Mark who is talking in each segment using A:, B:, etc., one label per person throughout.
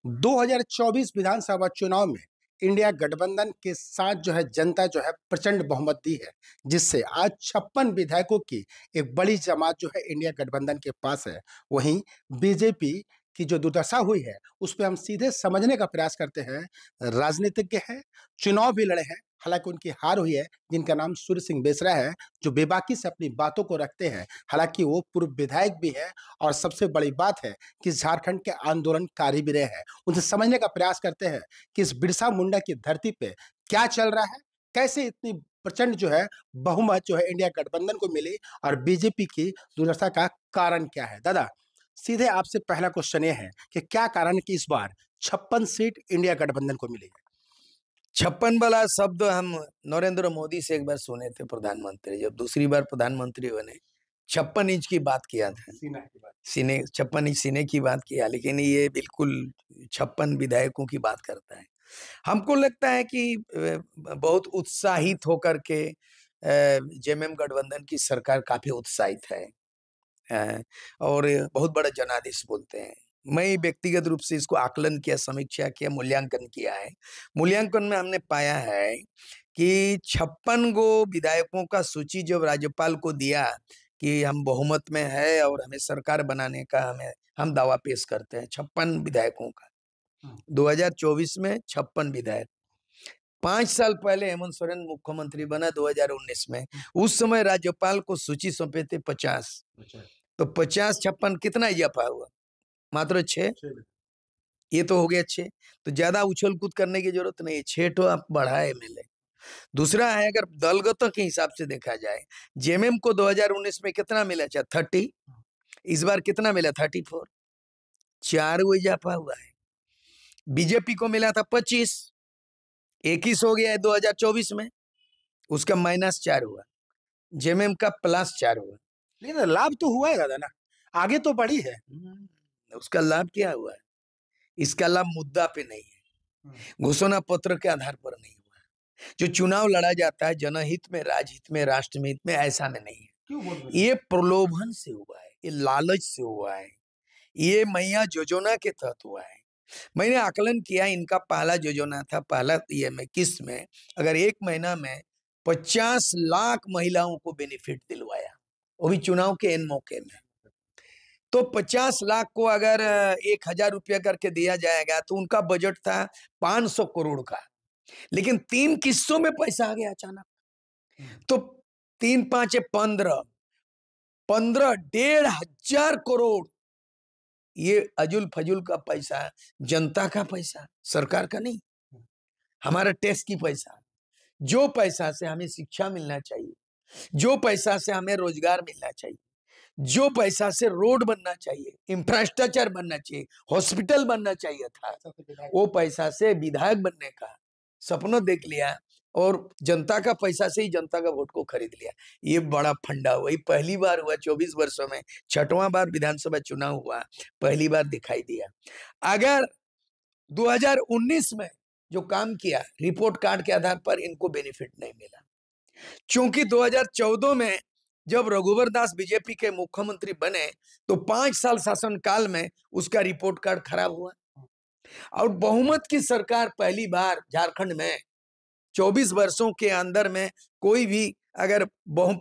A: 2024 विधानसभा चुनाव में इंडिया गठबंधन के साथ जो है जनता जो है प्रचंड बहुमत दी है, जिससे आज 56 विधायकों की एक बड़ी जमात जो है इंडिया गठबंधन के पास है। वहीं बीजेपी की जो दुर्दशा हुई है उस पर हम सीधे समझने का प्रयास करते हैं। राजनीतिज्ञ है, चुनाव भी लड़े हैं, हालांकि उनकी हार हुई है, जिनका नाम सूर्य सिंह बेसरा है, जो बेबाकी से अपनी बातों को रखते हैं। हालांकि वो पूर्व विधायक भी है और सबसे बड़ी बात है कि झारखंड के आंदोलनकारी भी रहे हैं। उनसे समझने का प्रयास करते हैं कि इस बिरसा मुंडा की धरती पे क्या चल रहा है, कैसे इतनी प्रचंड जो है बहुमत जो है इंडिया गठबंधन को मिली और बीजेपी की दुर्दशा का कारण क्या है। दादा, सीधे आपसे पहला क्वेश्चन ये है कि क्या कारण है कि इस बार 56 सीट इंडिया गठबंधन को मिली है?
B: 56 वाला शब्द हम नरेंद्र मोदी से एक बार सुने थे, प्रधानमंत्री जब दूसरी बार प्रधानमंत्री बने 56 इंच की बात किया था, सीने 56 इंच सीने की बात किया, लेकिन ये बिल्कुल 56 विधायकों की बात करता है। हमको लगता है कि बहुत उत्साहित होकर के जेएमएम गठबंधन की सरकार काफी उत्साहित है और बहुत बड़ा जनादेश बोलते हैं। मैं व्यक्तिगत रूप से इसको आकलन किया, समीक्षा किया, मूल्यांकन किया है। मूल्यांकन में हमने पाया है कि 56 गो विधायकों का सूची जब राज्यपाल को दिया कि हम बहुमत में है और हमें सरकार बनाने का हम दावा पेश करते हैं 56 विधायकों का। 2024 में 56 विधायक। 5 साल पहले हेमंत सोरेन मुख्यमंत्री बना 2019 में, उस समय राज्यपाल को सूची सौंपे थे 50, तो 50-56 कितना इजाफा हुआ? मात्र 6। ये तो हो गया 6, तो ज्यादा उछल कूद करने की जरूरत नहीं है, 6 तो आप बढ़ाए मिले। दूसरा है, अगर दलगतों के हिसाब से देखा जाए, जेएमएम को 2019 में कितना मिला? 30, इस बार कितना मिला? 34, 4 वो इजाफा हुआ है। बीजेपी को मिला था 25, 21 हो गया है 2024 में, उसका -4 हुआ, जेएमएम का +4 हुआ।
A: लेकिन लाभ तो हुआ है दादा ना, आगे तो बढ़ी है।
B: उसका लाभ क्या हुआ है? इसका लाभ मुद्दा पे नहीं है, घोषणा पत्र के आधार पर नहीं हुआ है। जो चुनाव लड़ा जाता है जनहित में, राजहित में, राष्ट्र हित में, ऐसा में नहीं है। ये प्रलोभन से हुआ है, ये लालच से हुआ है, ये मैया योजना के तहत हुआ है। मैंने आकलन किया, इनका पहला योजना था, पहला ये में किस्त में अगर 1 महीना में 50 लाख महिलाओं को बेनिफिट दिलवाया, वो भी चुनाव के इन मौके में, तो 50 लाख को अगर 1000 रुपया करके दिया जाएगा तो उनका बजट था 500 करोड़ का, लेकिन 3 किस्तों में पैसा आ गया अचानक, तो 3 5 15, 1,500 करोड़। ये अजुल फजुल का पैसा, जनता का पैसा, सरकार का नहीं, हमारा टैक्स की पैसा, जो पैसा से हमें शिक्षा मिलना चाहिए, जो पैसा से हमें रोजगार मिलना चाहिए, जो पैसा से रोड बनना चाहिए, इंफ्रास्ट्रक्चर बनना चाहिए, हॉस्पिटल बनना चाहिए था, वो पैसा से विधायक बनने का सपना देख लिया और जनता का पैसा से ही जनता का वोट को खरीद लिया। ये बड़ा फंडा हुआ, पहली बार हुआ 24 वर्षों में, 6वां बार विधानसभा चुनाव हुआ, पहली बार दिखाई दिया। अगर 2019 में जो काम किया रिपोर्ट कार्ड के आधार पर, इनको बेनिफिट नहीं मिला, क्योंकि 2014 में जब रघुवर दास बीजेपी के मुख्यमंत्री बने तो 5 साल शासनकाल में उसका रिपोर्ट कार्ड खराब हुआ और बहुमत की सरकार पहली बार झारखंड में 24 वर्षों के अंदर में कोई भी अगर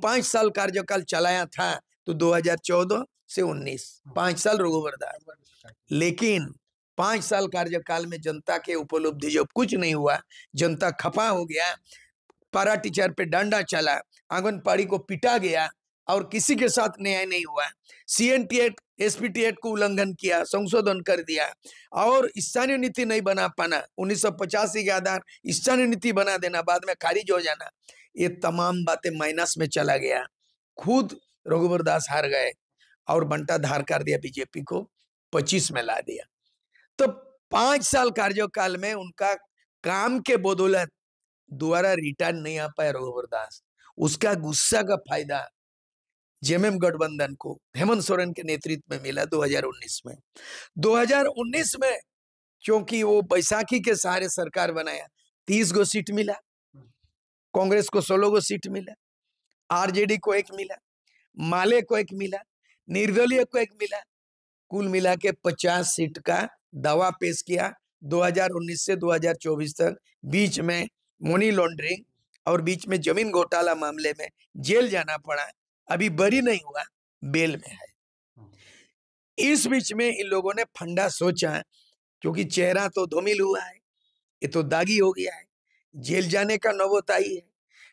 B: 5 साल कार्यकाल चलाया था तो 2014 से 19, 5 साल रघुवर दास, लेकिन 5 साल कार्यकाल में जनता के उपलब्धि जो कुछ नहीं हुआ, जनता खफा हो गया, पारा टीचर पे डंडा चला, आंगनबाड़ी को पीटा गया और किसी के साथ न्याय नहीं हुआ। CNT एक्ट, SPT एक्ट को उल्लंघन किया, संशोधन कर दिया और स्थानीय नीति नहीं बना पाना, 1985 के आधार स्थानीय नीति बना देना, बाद में खारिज हो जाना, ये तमाम बातें माइनस में चला गया। खुद रघुवर दास हार गए और बंटा धार कर दिया, बीजेपी को 25 में ला दिया। तो 5 साल कार्यकाल में उनका काम के बदौलत दोबारा रिटर्न नहीं आ पाया रघुवर दास, उसका गुस्सा का फायदा जेएमएम गठबंधन को हेमंत सोरेन के नेतृत्व में मिला 2019 में। 2019 में क्योंकि वो बैसाखी के सहारे सरकार बनाया, 30 गो सीट मिला, कांग्रेस को 16 गो सीट मिला, आरजेडी को 1 मिला, माले को 1 मिला, निर्दलीय को 1 मिला, कुल मिला के 50 सीट का दावा पेश किया 2019 से 2024 तक, बीच में मनी लॉन्ड्रिंग और बीच में जमीन घोटाला मामले में जेल जाना पड़ा, अभी बरी नहीं हुआ, बेल में है। इस बीच में इन लोगों ने फंडा सोचा, क्योंकि चेहरा तो धूमिल हुआ है, ये तो दागी हो गया है, जेल जाने का नौबत आई है।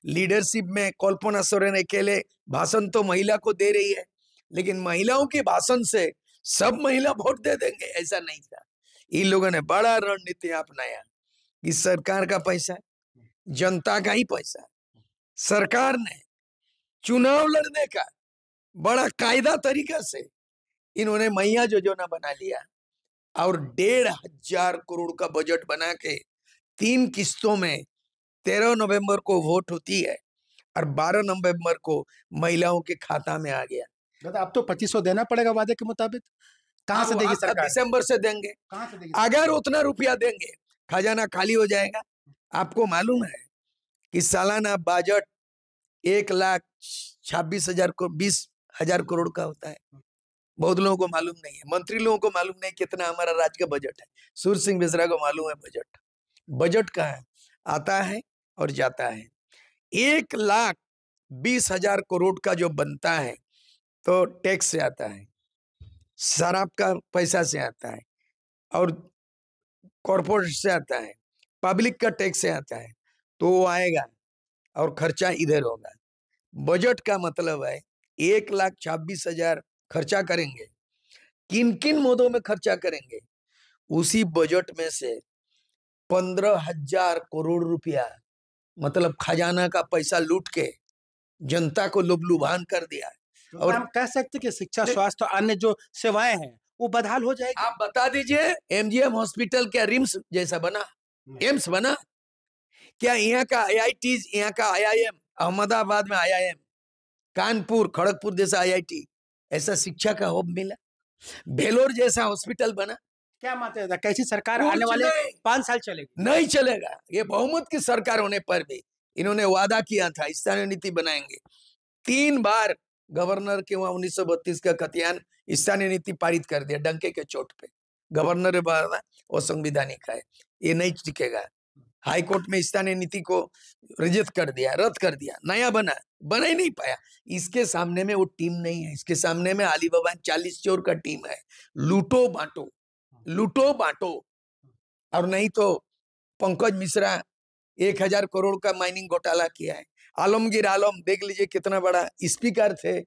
B: लीडरशिप में कल्पना सोरेन अकेले भाषण तो महिला को दे रही है, लेकिन महिलाओं के भाषण से सब महिला वोट दे देंगे, ऐसा नहीं था। इन लोगों ने बड़ा रणनीति अपनाया कि सरकार का पैसा, जनता का ही पैसा, सरकार ने चुनाव लड़ने का बड़ा कायदा तरीका से इन्होंने मैया योजना बना लिया और 1,500 करोड़ का बजट बना के 3 किस्तों में 13 नवंबर को वोट होती है और 12 नवंबर को महिलाओं के खाता में आ गया।
A: दादा अब तो 2500 देना पड़ेगा वादे के मुताबिक, कहाँ से देगी सरकार?
B: दिसंबर से देंगे।
A: कहाँ से देगी?
B: अगर उतना रुपया देंगे खजाना खाली हो जाएगा। आपको मालूम है कि सालाना बजट 1,26,000 को 20,000 करोड़ का होता है। बहुत लोगों को मालूम नहीं है, मंत्री लोगों को मालूम नहीं कितना हमारा राज्य का बजट है। सूर्य सिंह मिश्रा को मालूम है बजट का है, आता है और जाता है। 1,20,000 करोड़ का जो बनता है तो टैक्स से आता है, शराब का पैसा से आता है और कॉर्पोरेट से आता है, पब्लिक का टैक्स से आता है, तो वो आएगा और खर्चा इधर होगा। बजट का मतलब है 1,26,000 खर्चा करेंगे, किन किन मोदों में खर्चा करेंगे, उसी बजट में से 15,000 करोड़ रुपया मतलब खजाना का पैसा लूट के जनता को लुभान कर दिया।
A: और हम कह सकते कि शिक्षा, स्वास्थ्य और अन्य जो सेवाएं हैं वो बदहाल हो जाएगी।
B: आप बता दीजिए, एमजीएम हॉस्पिटल क्या रिम्स जैसा बना, एम्स बना क्या? यहाँ का आईआईटी, यहाँ का आईआईएम, अहमदाबाद में आईआईएम, कानपुर खड़गपुर जैसा आईआईटी, ऐसा शिक्षा का हब मिला? भेलोर जैसा हॉस्पिटल बना?
A: क्या मानते हैं कैसी सरकार आने वाले 5 साल चलेगी?
B: नहीं चलेगा। ये बहुमत की सरकार होने पर भी इन्होंने वादा किया था स्थानीय नीति बनाएंगे। 3 बार गवर्नर के वहां 1932 का खतियान स्थानीय नीति पारित कर दिया डंके के चोट पे। गवर्नर वो संविधानिक है, ये नहीं टिकेगा। हाई कोर्ट में स्थानीय नीति को रिजेक्ट कर दिया, रद्द कर दिया, नया बना ही नहीं पाया। इसके सामने में वो टीम नहीं है, इसके सामने में अली बाबा 40 चोर का टीम है। लूटो बांटो। और नहीं तो पंकज मिश्रा 1,000 करोड़ का माइनिंग घोटाला किया है। आलमगीर आलम देख लीजिए कितना बड़ा स्पीकर थे,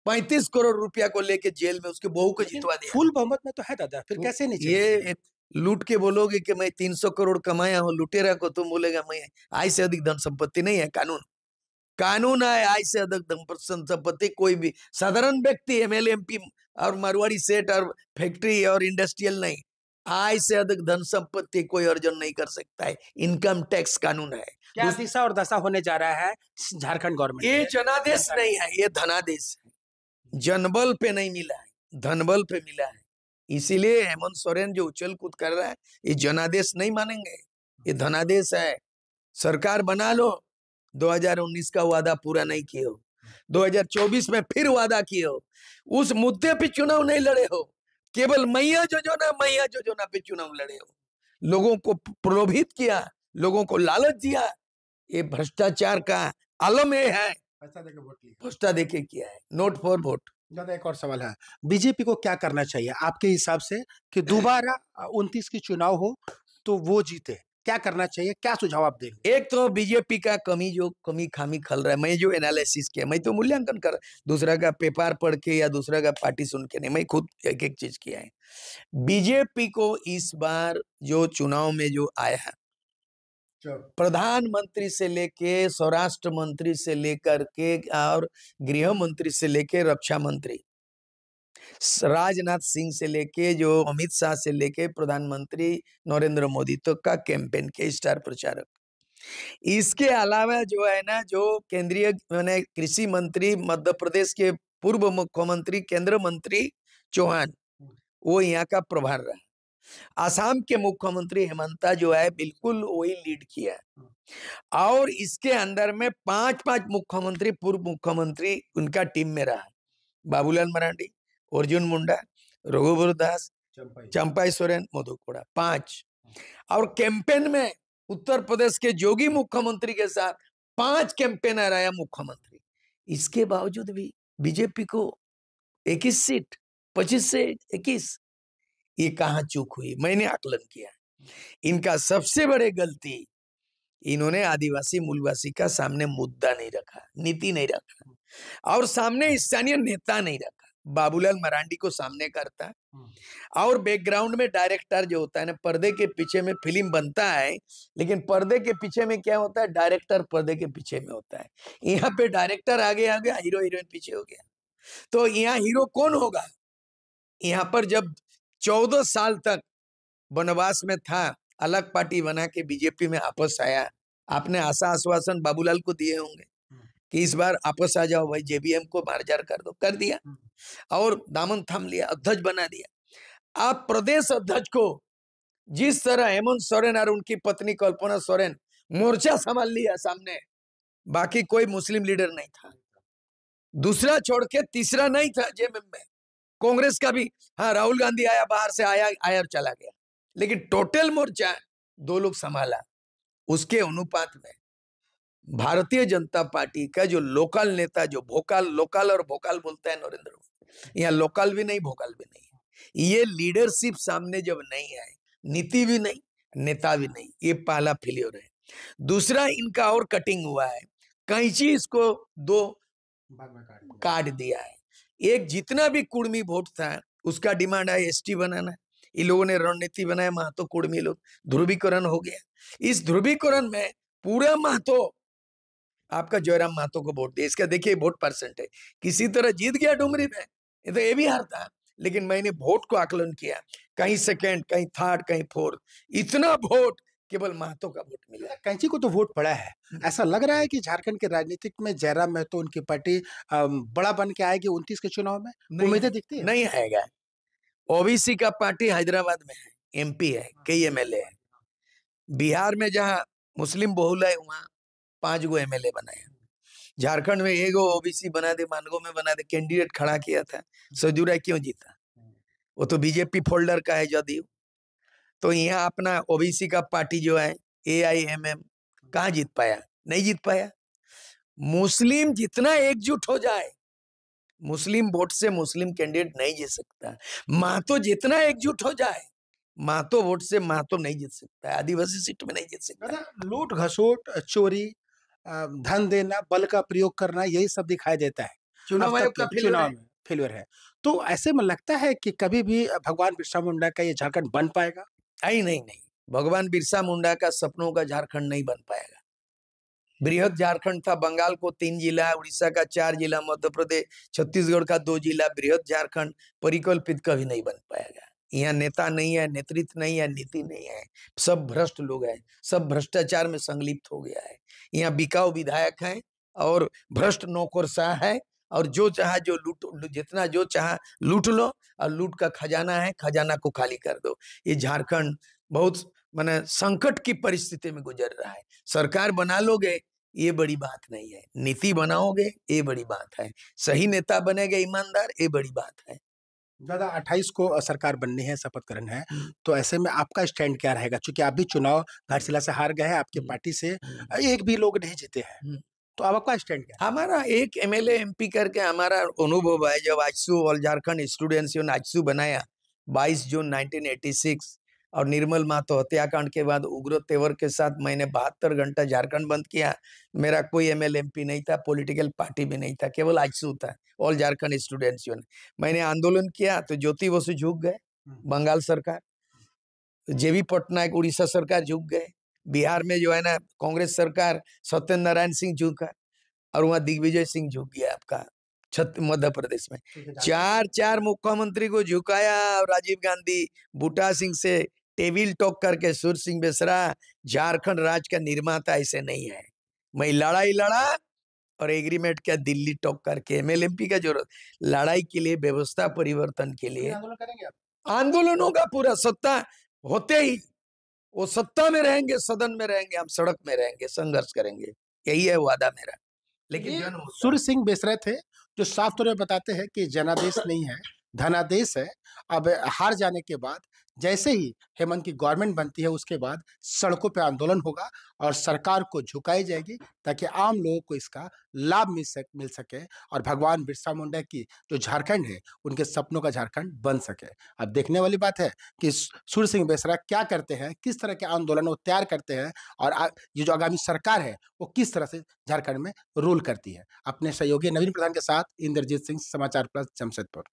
B: 35 करोड़ रुपया को लेके जेल में उसके बहू को जितवा दिया।
A: फुल बहुमत में तो है दादा, फिर कैसे नहीं चलेगा?
B: ये लूट के बोलोगे कि मैं 300 करोड़ कमाया हूँ, लुटेरा को तुम बोलेगा मैं आय से अधिक धन संपत्ति नहीं है। कानून है, आय से अधिक धन संपत्ति कोई भी साधारण व्यक्ति, एमएलए, एमपी और मारवाड़ी सेठ और फैक्ट्री और इंडस्ट्रियल नहीं, आय से अधिक धन संपत्ति कोई अर्जन नहीं कर सकता है। इनकम टैक्स कानून है।
A: क्या दिशा और दशा होने जा रहा है झारखंड गवर्नमेंट?
B: ये जनादेश नहीं है, ये धनादेश है। जनबल पे नहीं मिला है, धनबल पे मिला है। इसीलिए हेमंत सोरेन जो उछल कूद कर रहा है, ये जनादेश नहीं मानेंगे, ये धनादेश है। सरकार बना लो, 2019 का वादा पूरा नहीं किए हो, 2024 में फिर वादा किए हो, उस मुद्दे पे चुनाव नहीं लड़े हो, केवल मैया योजना पे चुनाव लड़े हो। लोगों को प्रलोभित किया, लोगों को लालच दिया। ये भ्रष्टाचार का आलम ये है, पैसा देके किया है, नोट फॉर वोट।
A: ज्यादा एक और सवाल है, बीजेपी को क्या करना चाहिए आपके हिसाब से कि दोबारा 29 की चुनाव हो तो वो जीते? क्या करना चाहिए, क्या सुझाव आप देंगे?
B: एक तो बीजेपी का कमी खामी खल रहा है, मैं जो एनालिसिस किया, मैं तो मूल्यांकन कर, दूसरा का पेपर पढ़ के या दूसरा का पार्टी सुन के नहीं, मैं खुद एक एक चीज किया है। बीजेपी को इस बार जो चुनाव में जो आया है, प्रधानमंत्री से लेके स्वराष्ट्र मंत्री से लेकर के और गृह मंत्री से लेके रक्षा मंत्री, राजनाथ सिंह से लेके जो अमित शाह से लेके प्रधानमंत्री नरेंद्र मोदी तक का कैंपेन के स्टार प्रचारक। इसके अलावा जो है ना, जो केंद्रीय मैंने कृषि मंत्री मध्य प्रदेश के पूर्व मुख्यमंत्री केंद्र मंत्री चौहान, वो यहाँ का प्रभार रहा। आसाम के मुख्यमंत्री हेमंता जो है बिल्कुल वही लीड किया। और इसके अंदर में 5 मुख्यमंत्री पूर्व मुख्यमंत्री उनका टीम में रहा। बाबूलाल मरांडी, अर्जुन मुंडा, रघुवर दास, चंपाई सोरेन, मधु कोड़ा, 5। और कैंपेन में उत्तर प्रदेश के जोगी मुख्यमंत्री के साथ 5 कैंपेनर आया मुख्यमंत्री। इसके बावजूद भी बीजेपी को 21 सीट, 25 से 21। ये कहां चूक हुई? मैंने आकलन किया, इनका सबसे बड़े गलती, इन्होंने आदिवासी मूलवासी का सामने मुद्दा नहीं रखा, नीति नहीं रखा, और सामने स्थानीय नेता नहीं रखा। बाबूलाल मरांडी को सामने करता, और बैकग्राउंड में डायरेक्टर जो होता है ना, पर्दे के पीछे में फिल्म बनता है, लेकिन पर्दे के पीछे में क्या होता है? डायरेक्टर पर्दे के पीछे में होता है। यहाँ पे डायरेक्टर आगे आ गया, हीरो हीरोइन पीछे हो गया। तो यहाँ हीरो कौन होगा? यहाँ पर जब 14 साल तक वनवास में था, अलग पार्टी बना के बीजेपी में वापस आया, आपने आशा आश्वासन बाबूलाल को दिए होंगे कि इस बार आपस आ जाओ भाई, जेबीएम को मार्जर कर दो, कर दिया, और दामन थाम लिया, अध्यक्ष बना दिया। आप प्रदेश अध्यक्ष को जिस तरह हेमंत सोरेन और उनकी पत्नी कल्पना सोरेन मोर्चा संभाल लिया सामने, बाकी कोई मुस्लिम लीडर नहीं था, दूसरा छोड़ के तीसरा नहीं था जेएमएम में। कांग्रेस का भी, हाँ, राहुल गांधी आया, बाहर से आया और चला गया, लेकिन टोटल मोर्चा 2 लोग संभाला। उसके अनुपात में भारतीय जनता पार्टी का जो लोकल नेता, जो भोकाल, लोकल और भोकाल बोलता है नरेंद्र मोदी, यहाँ लोकल भी नहीं, भोकाल भी नहीं। ये लीडरशिप सामने जब नहीं आए, नीति भी नहीं, नेता भी नहीं, ये पहला फेलियर है। दूसरा, इनका और कटिंग हुआ है, कैंची इसको 2 काट दिया है। एक जितना भी कुर्मी वोट था, उसका डिमांड है एसटी बनाना, इन लोगों ने रणनीति बनाया, महतो कुर्मी लोग, ध्रुवीकरण हो गया। इस ध्रुवीकरण में पूरा महतो आपका जयराम महतो को वोट दिया। इसका देखिए वोट परसेंट है, किसी तरह जीत गया डुमरी में, तो ये भी हारता, लेकिन मैंने वोट को आकलन किया, कहीं सेकंड, कहीं थर्ड, कहीं फोर्थ, इतना वोट केवल महतो का वोट मिला।
A: कैंची को तो वोट पड़ा है। ऐसा लग रहा है कि झारखंड के राजनीतिक में जयराम महतो, उनकी पार्टी बड़ा बन के आएगी 29 के चुनाव में, उम्मीदें दिखती है?
B: नहीं आएगा। ओबीसी का पार्टी हैदराबाद में है, एमपी है, कई एमएलए है। बिहार में जहां मुस्लिम बहुल है, वहां 5 गो एमएलए बनाए। झारखंड में 1 गो ओबीसी बना दे, मानगो में बना दे, कैंडिडेट खड़ा किया था, सजूरा क्यों जीता? वो तो बीजेपी फोल्डर का है, जदयू। तो यहाँ अपना ओबीसी का पार्टी जो है एआईएमएम, कहाँ जीत पाया? नहीं जीत पाया। मुस्लिम जितना एकजुट हो जाए, मुस्लिम वोट से मुस्लिम कैंडिडेट नहीं जीत सकता। महतो जितना एकजुट हो जाए, महतो वोट से महतो नहीं जीत सकता है, आदिवासी सीट में नहीं जीत सकता।
A: लूट घसोट, चोरी, धन देना, बल का प्रयोग करना, यही सब दिखाई देता है
B: चुनाव आयोग का
A: चुनाव में फेलियर है। तो ऐसे में लगता है कि कभी भी भगवान बिरसा मुंडा का ये झारखंड बन पाएगा?
B: नहीं, भगवान बिरसा मुंडा का सपनों का झारखंड नहीं बन पाएगा। बृहद झारखंड था, बंगाल को 3 जिला, उड़ीसा का 4 जिला, मध्य प्रदेश, छत्तीसगढ़ का 2 जिला, बृहद झारखंड परिकल्पित कभी नहीं बन पाएगा। यहाँ नेता नहीं है, नेतृत्व नहीं है, नीति नहीं है, सब भ्रष्ट लोग हैं, सब भ्रष्टाचार में संलिप्त हो गया है। यहाँ बिकाऊ विधायक हैं और भ्रष्ट नौकरशाह है, और जो चाहा जो लूट, जितना जो चाहा लूट लो, और लूट का खजाना है, खजाना को खाली कर दो। ये झारखंड बहुत माने संकट की परिस्थिति में गुजर रहा है। सरकार बना लोगे, ये बड़ी बात नहीं है, नीति बनाओगे, ये बड़ी बात है, सही नेता बनेगा ईमानदार, ये बड़ी बात है।
A: दादा, 28 को सरकार बननी है, शपथ ग्रहण है, तो ऐसे में आपका स्टैंड क्या रहेगा? क्योंकि आप भी चुनाव घाटशिला से हार गए हैं, आपकी पार्टी से एक भी लोग नहीं जीते हैं, तो अब आपका स्टैंड क्या?
B: हमारा एक एमएलए एमपी करके हमारा अनुभव है। जब AJSU all Jharkhand students union AJSU बनाया 22 जून 1986, और निर्मल महतो हत्याकांड के बाद उग्र तेवर के साथ मैंने 72 घंटा झारखंड बंद किया। मेरा कोई एमएलए एमपी नहीं था, पॉलिटिकल पार्टी भी नहीं था, केवल आजसू था, ऑल झारखंड स्टूडेंट्स यूनियन। मैंने आंदोलन किया तो ज्योति बसु झुक गए, बंगाल सरकार, जेबी पटनायक उड़ीसा सरकार झुक गए, बिहार में जो है ना कांग्रेस सरकार, सत्येंद्र नारायण सिंह झुका, और वहां दिग्विजय सिंह झुक गया आपका मध्य प्रदेश में। 4 मुख्यमंत्री को झुकाया, और राजीव गांधी बूटा सिंह से टेबिल टॉक करके सुर सिंह बेसरा झारखंड राज्य का निर्माता ऐसे नहीं है, मैं लड़ाई लड़ा और एग्रीमेंट किया दिल्ली टॉक करके। एमएलएमपी का जरूरत लड़ाई के लिए, व्यवस्था परिवर्तन के लिए
A: आंदोलन करेंगे आप?
B: आंदोलन होगा, पूरा सत्ता होते ही वो सत्ता में रहेंगे, सदन में रहेंगे, हम सड़क में रहेंगे, संघर्ष करेंगे, यही है वादा मेरा। लेकिन
A: सूर्य सिंह बेसरा थे जो साफ तौर पर बताते हैं कि जनादेश नहीं है, धनादेश है। अब हार जाने के बाद जैसे ही हेमंत की गवर्नमेंट बनती है उसके बाद सड़कों पे आंदोलन होगा और सरकार को झुकाई जाएगी ताकि आम लोगों को इसका लाभ मिल सके और भगवान बिरसा मुंडा की जो झारखंड है उनके सपनों का झारखंड बन सके। अब देखने वाली बात है कि सूर्य सिंह बेसरा क्या करते हैं, किस तरह के आंदोलन वो तैयार करते हैं और ये जो आगामी सरकार है वो किस तरह से झारखंड में रूल करती है। अपने सहयोगी नवीन प्रधान के साथ इंद्रजीत सिंह, समाचार प्लस, जमशेदपुर।